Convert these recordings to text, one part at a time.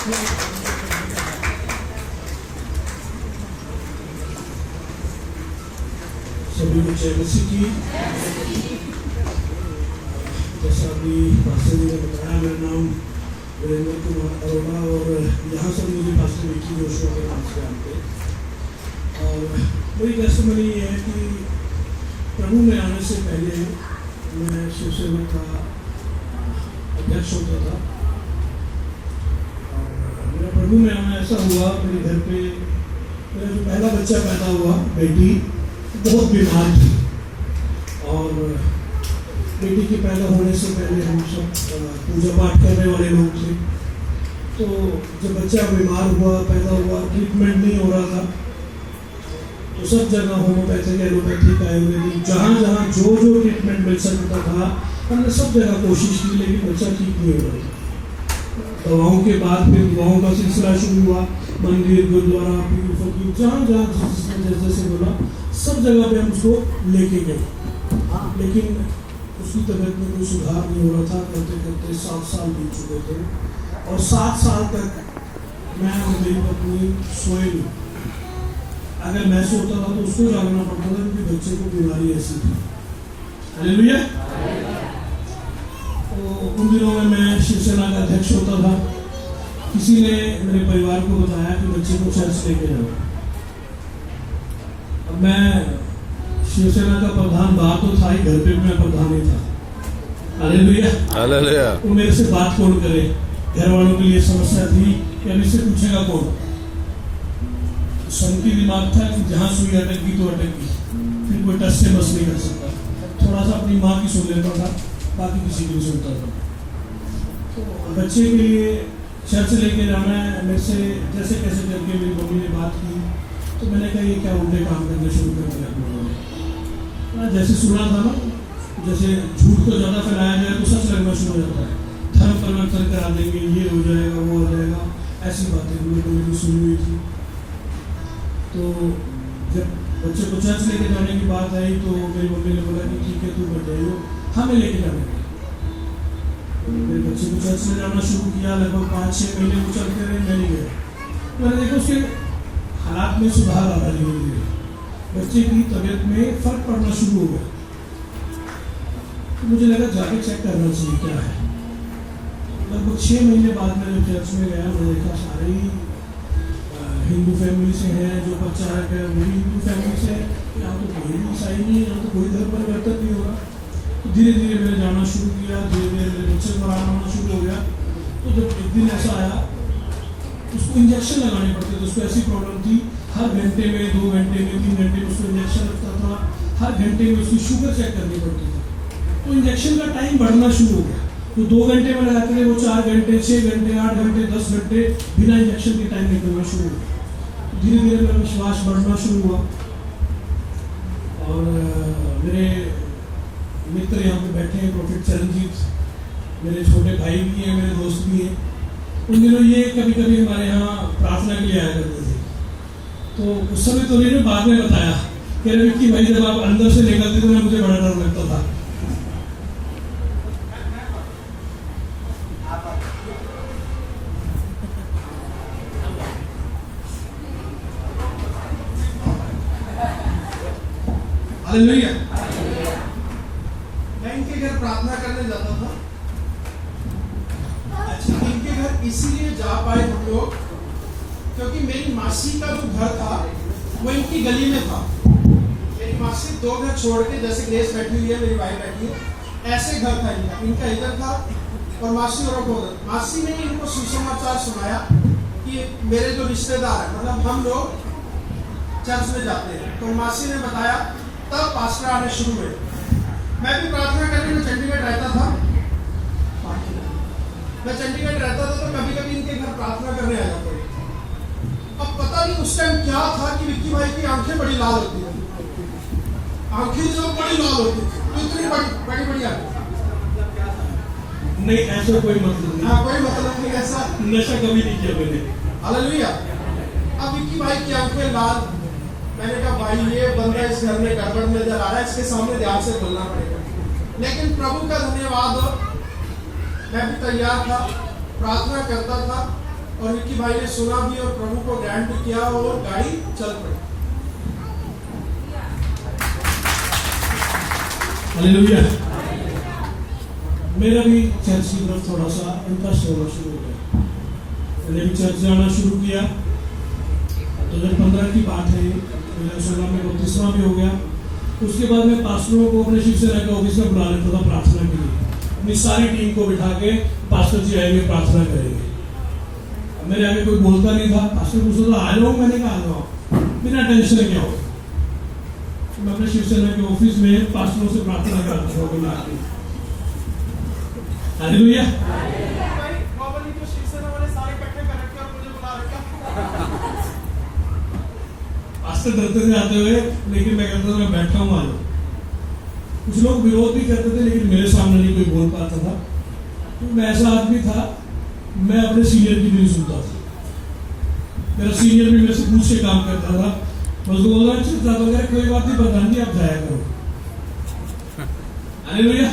सभी को जय मसीह की। जैसा अभी पास्टर जी ने बताया, मेरा नाम वीरेंद्र कुमार अरोड़ा और यहाँ से मुझे पास्टर विकी जोशुआ के नाम से जानते हैं। और मेरी टेस्टिमनी ये है कि प्रभु में आने से पहले मैं शिवसेना का अध्यक्ष होता था। और मेरा प्रभु में आना ऐसा हुआ, मेरे घर पे मेरा जो पहला बच्चा पैदा हुआ, बेटी बहुत बीमार थी। और बेटी के पैदा होने से पहले हम सब पूजा पाठ करने वाले लोग थे। तो जब बच्चा बीमार हुआ, पैदा हुआ, ट्रीटमेंट नहीं हो रहा था, तो सब जगह होम्योपैथिक, एलोपैथिक, आयुर्वेदिक, जहाँ जहाँ जो जो ट्रीटमेंट मिल सकता था हमने सब जगह कोशिश की, लेकिन बच्चा ठीक नहीं हो रहा था। दवाओं के बाद फिर दवाओं का सिलसिला शुरू हुआ, मंदिर, गुरुद्वारा, पीर फकीर, जहाँ जहाँ जिसने जैसे बोला सब जगह पे हम उसको लेके गए, लेकिन उसकी तबीयत में कोई सुधार नहीं हो रहा था। करते करते 7 साल बीत चुके थे और 7 साल तक मैं और मेरी पत्नी सोए नहीं। अगर मैं सोता था तो उसको जागना पड़ता था, क्योंकि बच्चे को बीमारी ऐसी थी। हालेलुया। तो उन दिनों में मैं शिवसेना का अध्यक्ष होता था। किसी ने मेरे परिवार को बताया कि बच्चे को चर्च लेके जाओ। अब मैं शिवसेना का प्रधान बात तो था ही, घर पे मैं प्रधान ही था। हालेलुया। हालेलुया। तो मेरे से बात कौन करे? घर वालों के लिए समस्या थी कि अब इससे पूछेगा कौन? सबकी दिमाग था कि जहाँ सुई अटक गई तो अटक गई, फिर कोई टस से बस नहीं कर सकता। थोड़ा सा अपनी माँ की सुन लेता था, बाकी किसी की नहीं सुनता था। तो बच्चे के लिए चर्च लेके जाना है, मेरे से जैसे कैसे करके मेरी मम्मी ने बात की, तो मैंने कहा ये क्या उल्टे काम करने शुरू कर दिया आप लोगों ने। जैसे सुना था ना, जैसे झूठ को ज़्यादा फैलाया जाए तो सच लगना शुरू हो जाता है। धर्म परिवर्तन करा देंगे, ये हो जाएगा, वो हो जाएगा, ऐसी बातें हमने कभी सुनी हुई थी। तो जब बच्चे को चर्च लेके जाने की बात आई तो मेरी मम्मी ने बोला कि ठीक है तू बढ़ जाइयो, हमें लेके जाने का। मेरे बच्चे को चर्च ले जाना शुरू किया। लगभग 5-6 महीने को चलते रहे, मैं नहीं गया। मैंने देखा उसके हालात में सुधार आ रहा धीरे धीरे, बच्चे की तबीयत में फर्क पड़ना शुरू हो गया। तो मुझे लगा जाके चेक करना चाहिए क्या है। लगभग 6 महीने बाद मैं जब चर्च में गया, मैंने देखा सारे ही हिंदू फैमिली से हैं। जो बच्चा है क्या वो भी हिंदू फैमिली से है, यहाँ तो कोई भी ईसाई नहीं है, यहाँ तो कोई धर्म परिवर्तन नहीं होगा। तो धीरे धीरे मैंने जाना शुरू किया, धीरे धीरे मेरे बच्चे को आराम होना शुरू हो गया। तो जब एक दिन ऐसा आया, उसको इंजेक्शन लगाने पड़ते थे। उसको ऐसी प्रॉब्लम थी, हर घंटे में, 2 घंटे में, 3 घंटे में उसको इंजेक्शन लगता था। हर घंटे में उसकी शुगर चेक करनी पड़ती थी। तो इंजेक्शन का टाइम बढ़ना शुरू हो गया। तो 2 घंटे में लगाते थे, वो 4 घंटे, 6 घंटे, 8 घंटे, 10 घंटे बिना इंजेक्शन के टाइम निकलना शुरू हो गया। धीरे धीरे मेरा विश्वास बढ़ना शुरू हुआ। और मेरे मित्र यहाँ पे बैठे हैं, प्रोफेट चरणजीत, मेरे छोटे भाई भी हैं, मेरे दोस्त भी हैं। उन दिनों ये कभी कभी हमारे यहाँ प्रार्थना के लिए आया करते थे। तो उस समय तो उन्होंने बाद में बताया कि अरे विक्की भाई, जब आप अंदर से निकलते थे ना, मुझे बड़ा डर लगता था। हालेलुया। मैं इनके घर प्रार्थना करने जाता था। अच्छा, इनके घर इसीलिए जा पाए हम लोग क्योंकि मेरी मासी का जो घर था वो इनकी गली में था। मेरी मासी 2 घर छोड़ के, जैसे ग्रेस बैठी हुई है, मेरी वाइफ बैठी है, ऐसे घर था इनका। इनका इधर था और मासी और उधर। मासी ने इनको सुसमाचार सुनाया कि मेरे जो रिश्तेदार है, मतलब हम लोग चर्च में जाते हैं। तो मासी ने बताया, तब पास्टर आने शुरू हुए। मैं भी प्रार्थना करने में चंडीगढ़ रहता था। मैं चंडीगढ़ रहता था तो कभी कभी इनके घर प्रार्थना करने आ जाता था। अब पता नहीं उस टाइम क्या था कि विक्की भाई की आंखें बड़ी लाल होती थी। आंखें जो बड़ी लाल होती थी, तो इतनी बड़ी बड़ी आंखें। नहीं, ऐसा कोई मतलब नहीं। हाँ, कोई मतलब नहीं, ऐसा नशा कभी नहीं किया मैंने। हालेलुया। अब विक्की भाई की आंखें लाल। मैंने कहा भाई, ये बंदा इस घर में गड़बड़ नजर आ रहा है, इसके सामने ध्यान से बोलना पड़ेगा। लेकिन प्रभु का धन्यवाद, मैं भी तैयार था, प्रार्थना करता था। और विक्की भाई ने सुना भी और प्रभु को ग्रांट भी किया और गाड़ी चल पड़ी। हालेलुया। मेरा भी चर्च की तरफ थोड़ा सा इंटरेस्ट होना शुरू हो गया। मैंने भी चर्च जाना शुरू किया। 2015 की बात है, 2016 में 32वां भी हो गया। उसके बाद मैं पास्टरों को अपने शिवसेना के ऑफिस में बुला लेता था प्रार्थना के लिए। अपनी सारी टीम को बिठा के पास्टर जी आएंगे, प्रार्थना करेंगे। मेरे आगे कोई बोलता नहीं था। पास्टर पूछता था आ जाओ, मैंने कहा आ जाओ, बिना टेंशन क्या हो। मैं अपने शिवसेना के ऑफिस में पास्टरों से प्रार्थना करता था बुला के। हालेलुया। पास्टर डरते थे आते हुए, लेकिन मैं कहता था मैं बैठा हूँ आ जाओ। कुछ लोग विरोध भी करते थे, लेकिन मेरे सामने नहीं कोई बोल पाता था। तो मैं ऐसा आदमी था, मैं अपने सीनियर की नहीं सुनता था। मेरा सीनियर भी मेरे से पूछ के काम करता था। बस बोल रहा चलता था, कोई बात नहीं, प्रधान जी आप जाया करो। हालेलुया।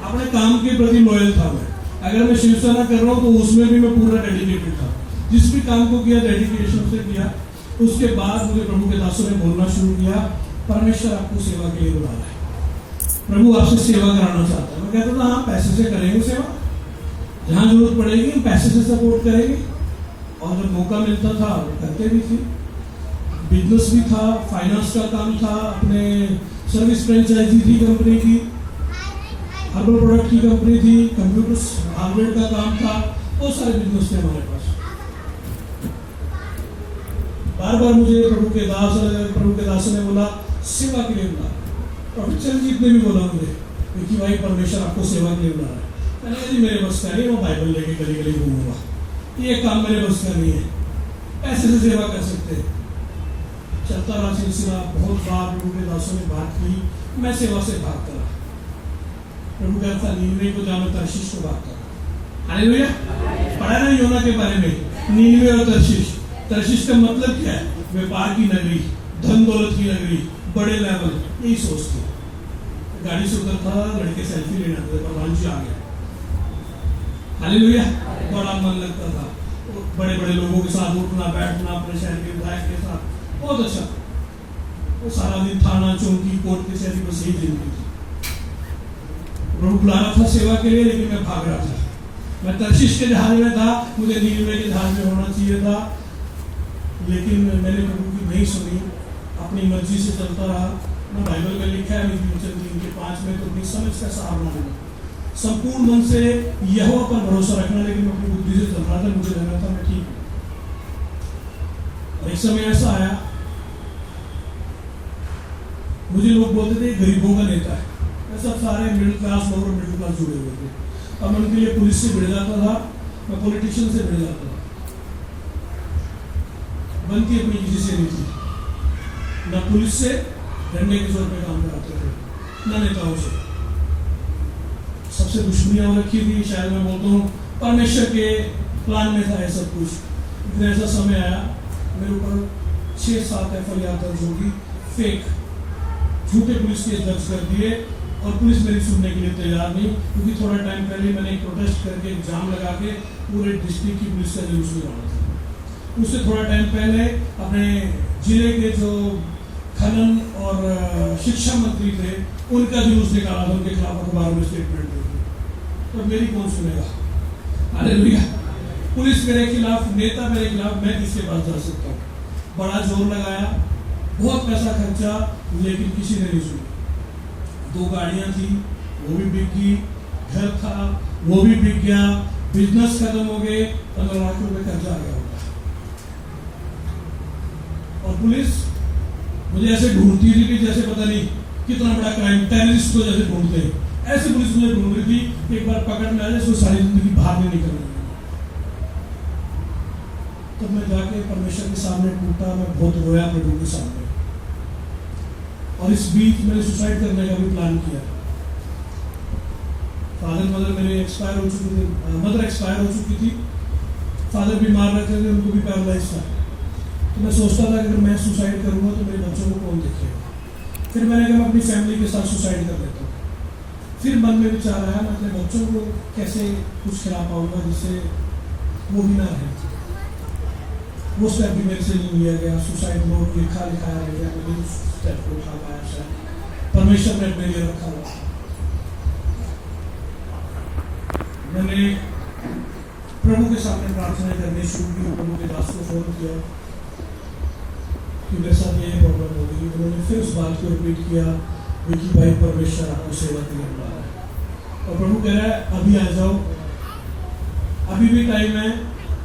अपने काम के प्रति लॉयल था मैं। अगर मैं शिवसेना कर रहा हूँ तो उसमें भी मैं पूरा डेडिकेटेड था। जिस भी काम को किया डेडिकेशन से किया। उसके बाद मुझे प्रभु के दासों ने बोलना शुरू किया, परमेश्वर आपको सेवा के लिए बुला रहा है, प्रभु आपसे सेवा कराना चाहता है। मैं कहता था हाँ, पैसे से करेंगे सेवा, जहां जरूरत पड़ेगी हम पैसे से सपोर्ट करेंगे। और जब मौका मिलता था करते भी थे। बिजनेस भी था, फाइनेंस का काम था, अपने सर्विस फ्रेंचाइजी थी कंपनी की, हर्बल प्रोडक्ट की कंपनी थी, कंप्यूटर हार्डवेयर का काम था, बहुत सारे बिजनेस थे हमारे पास। बार बार मुझे प्रभु के दास ने बोला सेवा के लिए बुला। प्रोफेसर जी ने भी बोला मुझे कि भाई परमेश्वर आपको सेवा के लिए बुला रहा है। मैंने कहा जी मेरे बस का नहीं, मैं बाइबल लेके गली गली घूमूंगा, ये काम मेरे बस का नहीं है, ऐसे से सेवा कर सकते हैं। चलता रहा सिलसिला। बहुत बार प्रभु के दासों ने बात की, मैं सेवा से भागता रहा। प्रभु कहता नीनवे को जानो, तर्शीश को भागता रहा। हालेलुया। पढ़ा ना योना के बारे में, नीनवे और तर्शीश। तर्शीश का मतलब क्या है? व्यापार की नगरी, धन दौलत की नगरी, बड़े लेवल, यही सोचती। गाड़ी से उतरता, लड़के सेल्फी लेने आते, प्रधान जी आ गया। हालेलुया। बड़ा मन लगता था, बड़े बड़े लोगों के साथ उठना बैठना, अपने शहर के विधायक के साथ, बहुत अच्छा। वो सारा दिन थाना चौकी कोर्ट के शहर बस यही जिंदगी थी। प्रभु बुला रहा था सेवा के लिए, लेकिन मैं भाग रहा था। मैं तर्शीश के जहाज में था, मुझे नीनवे के जहाज में होना चाहिए था, लेकिन मैंने प्रभु की नहीं सुनी, अपनी मर्जी से चलता रहा। ना बाइबल में लिखा है नीतिवचन 3:5 में तो अपनी समझ का सहारा लेना, संपूर्ण मन से यहोवा पर भरोसा रखना। लेकिन मैं अपनी बुद्धि से चल रहा था, मुझे लगा था मैं ठीक हूँ। और एक समय ऐसा आया, मुझे लोग बोलते थे गरीबों का नेता है। सब सारे मिडिल क्लास लोग और मिडिल क्लास जुड़े हुए थे। अब उनके लिए पुलिस से भिड़ जाता था, मैं पॉलिटिशियन से भिड़ जाता था। बनती अपनी किसी से नहीं थी, न पुलिस से डंडे के जोर पे काम कराते थे, न नेताओं से। सबसे दुश्मनियां हो रखी थी। शायद मैं बोलता हूँ परमेश्वर के प्लान में था ये सब कुछ। लेकिन ऐसा समय आया, मेरे ऊपर 6-7 FIR दर्ज होगी, फेक झूठे पुलिस केस दर्ज कर दिए। और पुलिस मेरी सुनने के लिए तैयार नहीं, क्योंकि थोड़ा टाइम पहले मैंने एक प्रोटेस्ट करके एग्जाम लगा के पूरे डिस्ट्रिक्ट की पुलिस का जुलूस निकाला था। उससे थोड़ा टाइम पहले अपने जिले के जो खनन और शिक्षा मंत्री थे, उनका जुलूस निकाला था, उनके खिलाफ अखबार में स्टेटमेंट दी थी। तो मेरी कौन सुनेगा? हालेलुया। पुलिस मेरे खिलाफ, नेता मेरे खिलाफ, मैं किसके पास जा सकता हूँ? बड़ा जोर लगाया, बहुत पैसा खर्चा, लेकिन किसी ने नहीं सुनी। 2 गाड़ियां थी, वो भी बिक गई, घर था वो भी बिक गया, बिजनेस खत्म हो गए, 15 लाख रुपए कर्जा आ गया होगा। और पुलिस मुझे ऐसे ढूंढती थी कि जैसे पता नहीं कितना बड़ा क्राइम, टेररिस्ट को जैसे ढूंढते हैं, ऐसे पुलिस मुझे ढूंढ रही थी। एक बार पकड़ में आ जाए, उसको सारी जिंदगी बाहर नहीं निकलना। तब मैं जाके परमेश्वर के सामने टूटा, मैं बहुत रोया प्रभु के सामने। और इस बीच मैंने सुसाइड करने का भी प्लान किया। फादर मदर मेरे एक्सपायर हो चुके थे, मदर एक्सपायर हो चुकी थी, फादर बीमार रहते थे, उनको भी पैरालाइज था। तो मैं सोचता था कि अगर मैं सुसाइड करूंगा तो मेरे बच्चों को कौन देखेगा। फिर मैंने कहा मैं अपनी फैमिली के साथ सुसाइड कर लेता हूँ। फिर मन में विचार आया मैं अपने बच्चों को कैसे कुछ खिला पाऊंगा जिससे वो भी ना रहे। वो स्टेप भी मेरे से नहीं लिया गया। सुसाइड नोट लिखाया रह गया, मैं उस स्टेप को उठा पाया शायद। परमेश्वर ने अपने लिए रखा हुआ। मैंने प्रभु के सामने प्रार्थना करनी शुरू की। प्रभु के दास को फोन किया कि मेरे साथ ये प्रॉब्लम हो गई। उन्होंने फिर उस बात को रिपीट किया, विकी भाई परमेश्वर आपको सेवा के लिए बुला रहा है और प्रभु कह रहा है अभी आ जाओ, अभी भी टाइम है,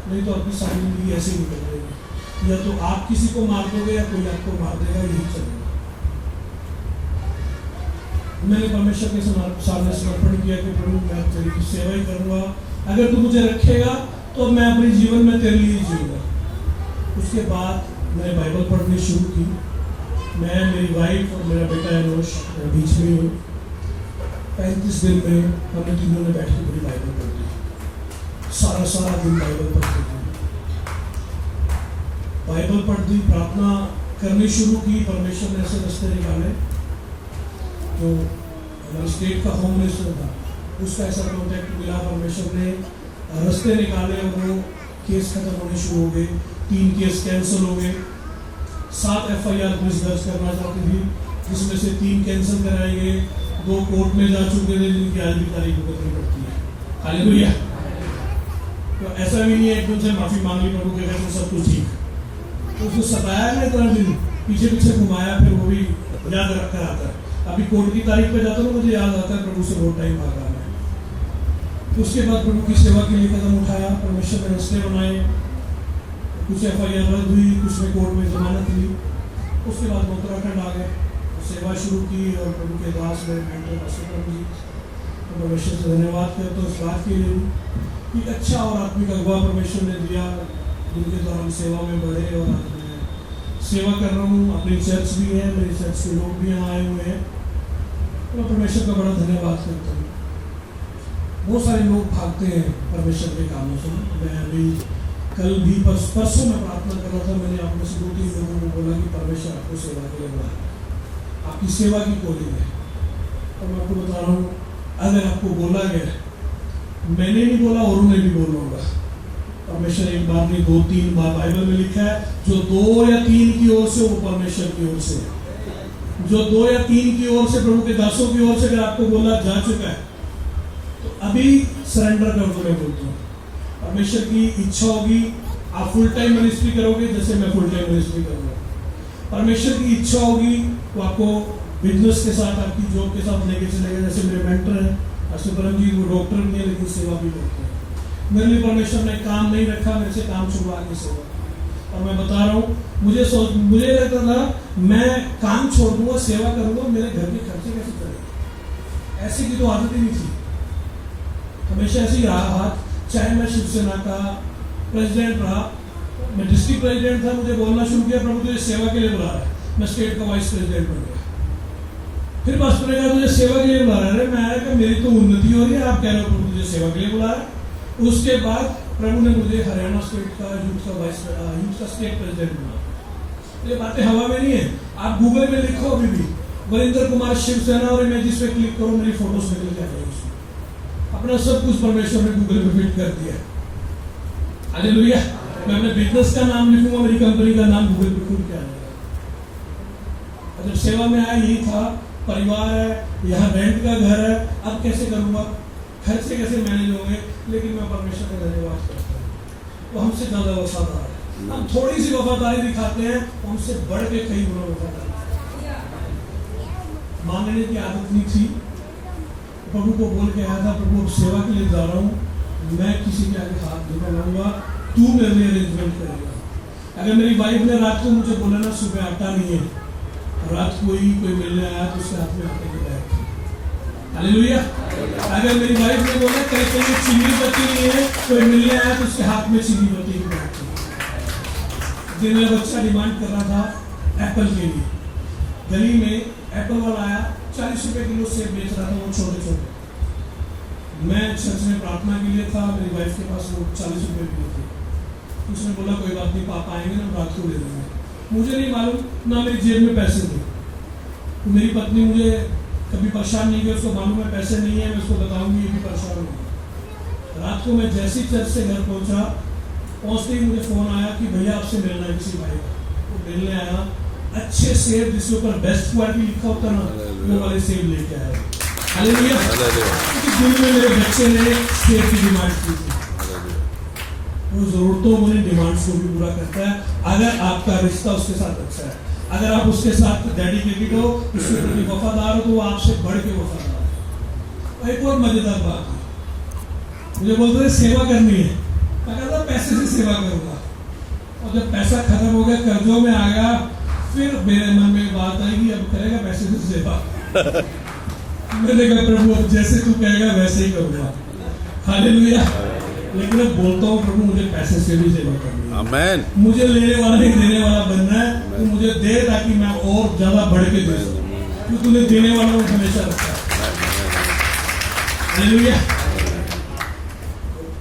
नहीं तो अपनी सारी जिंदगी ऐसे ही निकल जाएगी। या तो आप किसी को मार दोगे या कोई आपको मार देगा, यही चलेगा। मैंने परमेश्वर के सामने समर्पण किया कि प्रभु मैं तेरी सेवा ही करूंगा, अगर तू मुझे रखेगा तो मैं अपने जीवन में तेरे लिए जीऊंगा। उसके बाद मैंने बाइबल पढ़नी शुरू की। मैं, मेरी वाइफ और मेरा बेटा एनोश बीच में हूँ। 35 दिन में हमने तीनों ने बैठ के पूरी बाइबल पढ़ दी। सारा दिन बाइबल पढ़ते थे। बाइबल पढ़ दी, प्रार्थना करनी शुरू की। परमेश्वर ने ऐसे रास्ते निकाले। जो हमारे स्टेट का होम मिनिस्टर था, उसका ऐसा कॉन्टैक्ट मिला। परमेश्वर ने रास्ते निकाले और वो केस खत्म होने शुरू हो गए। 3 केस कैंसिल हो गए। 7 FIR पुलिस दर्ज करना चाहती थी, जिसमें से 3 कैंसिल कराए गए। 2 कोर्ट में जा चुके थे, जिनकी आज भी तारीख भुगतनी पड़ती है। हालेलुया। तो ऐसा भी नहीं है एकदम से माफी मांग ली प्रभु के घर में सब कुछ ठीक। तो उसको सताया ना इतना दिन, पीछे घुमाया, फिर वो भी याद रख कर आता है। अभी कोर्ट की तारीख पे जाता हूँ, मुझे याद आता है प्रभु से बहुत टाइम भागा मैं। तो उसके बाद प्रभु की सेवा के लिए कदम उठाया। परमेश्वर ने रास्ते बनाए। कुछ FIR रद्द हुई, कुछ में कोर्ट में जमानत ली। उसके बाद मैं उत्तराखंड आ गए, सेवा शुरू की और प्रभु के दास में मेंटर प्रभु जी तो परमेश्वर से धन्यवाद करता हूँ इस बात के लिए कि अच्छा और आत्मिक अगुवा परमेश्वर ने दिया, जिनके द्वारा हम सेवा में बढ़े। और आज मैं सेवा कर रहा हूँ। अपनी चर्च भी है, मेरी चर्च के लोग भी यहाँ आए हुए हैं। तो परमेश्वर का बड़ा धन्यवाद करता हूँ। बहुत सारे लोग भागते हैं परमेश्वर के कामों से। मैं अभी कल भी परसों में प्रार्थना कर रहा था। मैंने आप में से 2-3 लोगों को बोला कि परमेश्वर आपको सेवा के लिए बुलाया, आपकी सेवा की कॉलिंग है। और मैं आपको बता रहा हूँ, अगर आपको बोला गया, मैंने नहीं बोला और उन्हें भी बोलना होगा। परमेश्वर एक बार नहीं 2-3 बार बाइबल में लिखा है, जो 2 या 3 की ओर से, वो परमेश्वर की ओर से है। जो 2 या 3 की ओर से, प्रभु के दासों की ओर से अगर आपको बोला जा चुका है, तो अभी सरेंडर कर दो। मैं बोलता हूँ परमेश्वर की इच्छा होगी, आप फुल टाइम मिनिस्ट्री करोगे, जैसे मैं फुल टाइम मिनिस्ट्री करूँगा। परमेश्वर की इच्छा होगी वो आपको बिजनेस के साथ, आपकी जॉब के साथ लेके चलेगा। जैसे मेरे मेंटर हैं अशुभरम जी, वो डॉक्टर नहीं है लेकिन सेवा भी करते हैं। मेरे लिए परमेश्वर ने काम नहीं रखा, मेरे से काम छुड़वा के सेवा। और मैं बता रहा हूँ, मुझे लगता था मैं काम छोड़ दूंगा, सेवा करूंगा, मेरे घर के खर्चे कैसे चलेंगे। ऐसी की तो आदत ही नहीं थी, हमेशा ऐसे ही रहा हाथ। चाहे मैं शिवसेना का प्रेसिडेंट रहा, मैं डिस्ट्रिक्ट प्रेसिडेंट था, मुझे बोलना शुरू किया प्रभु तुझे सेवा के लिए बुला रहा है। मैं स्टेट का वाइस प्रेसिडेंट बन गया। फिर पास्टर ने कहा तुझे सेवा के लिए बुला रहा है। मैं आया कि मेरी तो उन्नति हो रही है, आप कह रहे हो प्रभु तुझे सेवा के लिए बुला रहा है। उसके बाद प्रभु ने मुझे हरियाणा स्टेट का यूथ का स्टेट प्रेसिडेंट बना। ये बातें हवा में नहीं है, आप गूगल में लिखो अभी भी वरिंदर कुमार शिवसेना और इमेजेस पे क्लिक करो, मेरी फोटोज निकल के आ जाएगी। अपना सब कुछ परमेश्वर ने गूगल पे फिट कर दिया। हालेलुया। मैं अपने बिजनेस का नाम लिखूंगा, मेरी कंपनी का नाम गूगल पे खुल के आ जाएगा। जब सेवा में आया यही था, परिवार है, यहाँ रेंट का घर है, अब कैसे करूंगा, खर्चे कैसे मैनेज होंगे। लेकिन मैं परमेश्वर का धन्यवाद करता हूँ, वो हमसे ज्यादा वफादार है। हम थोड़ी सी वफादारी दिखाते हैं, हमसे बढ़ के कई गुना वफादारी। मांगने की आदत नहीं थी। प्रभु को बोल के आया था, प्रभु सेवा के लिए जा रहा हूँ, मैं किसी के आगे हाथ नहीं लगाऊंगा, तू मेरे लिए अरेंजमेंट करेगा। अगर मेरी वाइफ ने रात को मुझे बोला ना सुबह आटा नहीं है, रात को ही कोई मिलने आया तो उसके हाथ में आटे की बैग थी। हालेलुया। अगर मेरी वाइफ ने बोला कहीं चीनी बत्ती नहीं है, कोई मिलने आया तो उसके हाथ में चीनी बत्ती की बैग थी। दिन में बच्चा डिमांड कर रहा था एप्पल के लिए, गली में एप्पल वाला आया, 40 रुपए किलो सेब बेच रहा था, वो छोटे छोटे। मैं चर्च में प्रार्थना के लिए था, मेरी वाइफ के पास वो 40 रुपए किलो थे। उसने बोला कोई बात नहीं, पापा आएंगे ना रात को ले लेंगे। मुझे नहीं मालूम, ना मेरी जेब में पैसे थे। तो मेरी पत्नी मुझे कभी परेशान नहीं किया, उसको मालूम है पैसे नहीं है, मैं उसको बताऊंगी ये भी परेशान होगी। रात को मैं जैसी चर्च से घर पहुंचा, पहुंचते ही मुझे फोन आया कि भैया आपसे मिलना है किसी भाई का। वो मिलने आया, अच्छे सेब जिसके ऊपर बेस्ट क्वालिटी लिखा होता ना, वो वाले सेब लेके आया। हालेलुया। क्योंकि दिन में मेरे बच्चे ने सेब की डिमांड की थी। वो जरूरतों वाली डिमांड्स को भी पूरा करता है, अगर आपका रिश्ता उसके साथ अच्छा है। अगर आप उसके साथ डेडिकेटेड हो, उसके प्रति वफादार हो, तो वो आपसे बढ़ के वफादार है। एक और मजेदार बात है, मुझे बोलते थे सेवा करनी है, मैं कहता पैसे से सेवा करूंगा। और जब पैसा खत्म हो गया, कर्जों में आ गया, फिर मेरे मन में बात आई कि अब करेगा पैसे से सेवा। मैंने कहा प्रभु अब जैसे तू कहेगा वैसे ही करूंगा। हालेलुया। लेकिन अब बोलता हूँ प्रभु मुझे पैसे से भी सेवा करनी है। आमीन। मुझे लेने वाला नहीं देने वाला बनना है। तू मुझे दे ताकि मैं और ज्यादा बढ़ के दे सकूं, क्योंकि तूने देने वाला को हमेशा रखा है। हालेलुया।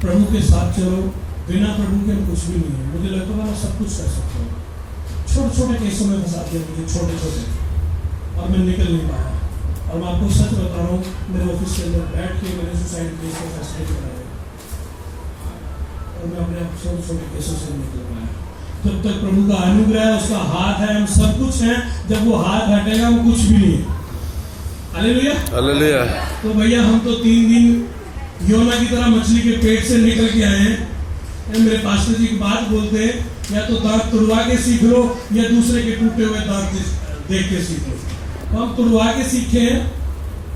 प्रभु के साथ चलो, बिना प्रभु के हम कुछ भी नहीं है। मुझे लगता था मैं सब कुछ कर सकता हूँ, छोटे छोटे केसों में फंसा दिया मुझे, छोटे छोटे, और मैं निकल नहीं पाया। और मैं आपको सच बता रहा हूँ, मेरे ऑफिस के अंदर बैठ के मैंने सुसाइड केस का फैसले कराया और मैं अपने छोटे छोटे केसों से निकल पाया। जब तक प्रभु का अनुग्रह है, उसका हाथ है, हम सब कुछ हैं। जब वो हाथ हटेगा वो कुछ भी नहीं है। हालेलुया। हालेलुया। तो भैया हम तो 3 दिन योना की तरह मछली के पेट से निकल के आए हैं। मेरे पास्टर जी की बात बोलते हैं, या तो दांत तुड़वा के सीख लो या दूसरे के टूटे हुए दांत देख के सीख लो। तो हम तुड़वा के सीखे हैं,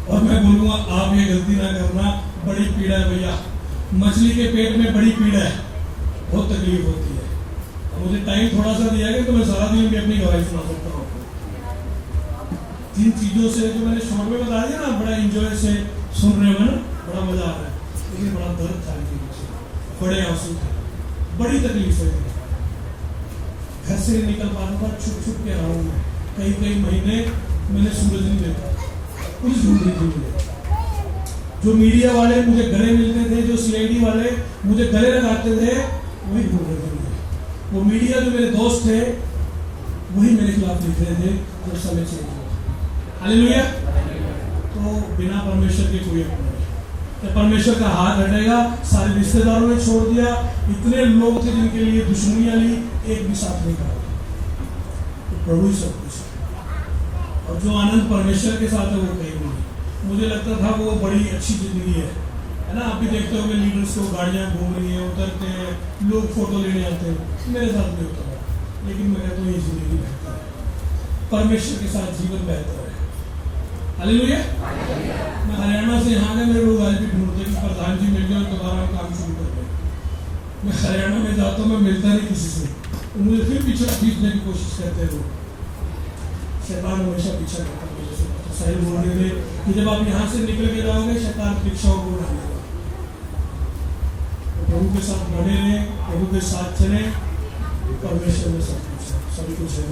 और मैं बोलूंगा आप ये गलती ना करना, बड़ी पीड़ा है भैया। मछली के पेट में बड़ी पीड़ा है, बहुत तकलीफ होती है। मुझे टाइम थोड़ा सा दिया गया तो मैं सारा दिन भी अपनी गवाही सुना सकता हूँ। 3 चीजों से जो मैंने शॉर्ट में बता दिया ना, बड़ा इंजॉय से सुन रहे हो ना, बड़ा मजा आ रहा है, लेकिन बड़ा दर्द था, बड़े आंसू थे, बड़ी तकलीफ है। घर से निकल पाता था, छुप छुप के रहा हूँ मैं। कई महीने मैंने सूरज नहीं देखा, पुलिस ढूंढ रही थी मुझे। जो मीडिया वाले मुझे गले मिलते थे, जो सीआईडी वाले मुझे गले लगाते थे, वही ढूंढ रहे थे मुझे। वो मीडिया जो मेरे दोस्त थे वही मेरे खिलाफ लिख रहे थे जब समय चेंज हुआ। हालेलुया। तो बिना परमेश्वर के कोई अपना नहीं। तो परमेश्वर का हाथ हटेगा, सारे रिश्तेदारों ने छोड़ दिया, इतने लोग थे जिनके लिए दुश्मनियां ली, एक भी साथ नहीं कहा। तो प्रभु ही सब कुछ है, और जो आनंद परमेश्वर के साथ है वो कहीं नहीं। मुझे लगता था वो बड़ी अच्छी जिंदगी है ना। आप भी देखते होंगे लीडर्स को गाड़ियां घूम रही हैं, उतरते हैं, लोग फोटो लेने आते हैं। मेरे साथ भी होता है, लेकिन मैं कहता हूँ ये जिंदगी बेहतर है, परमेश्वर के साथ जीवन बेहतर है। हालेलुया। मैं हरियाणा से यहाँ गया, मेरे लोग आज भी ढूंढते कि प्रधान जी मिल गए दोबारा काम शुरू कर दें। मैं हरियाणा में जाता हूँ, मैं मिलता नहीं किसी से, तो मुझे फिर पीछे खींचने की कोशिश करते हैं लोग। शैतान हमेशा पीछा करता है। सही बोल रहे थे कि जब आप यहाँ से निकल के जाओगे, शैतान परीक्षाओं को उड़ाएगा। प्रभु के साथ बने रहे, प्रभु के साथ चले, परमेश्वर में सब कुछ है, सभी कुछ है।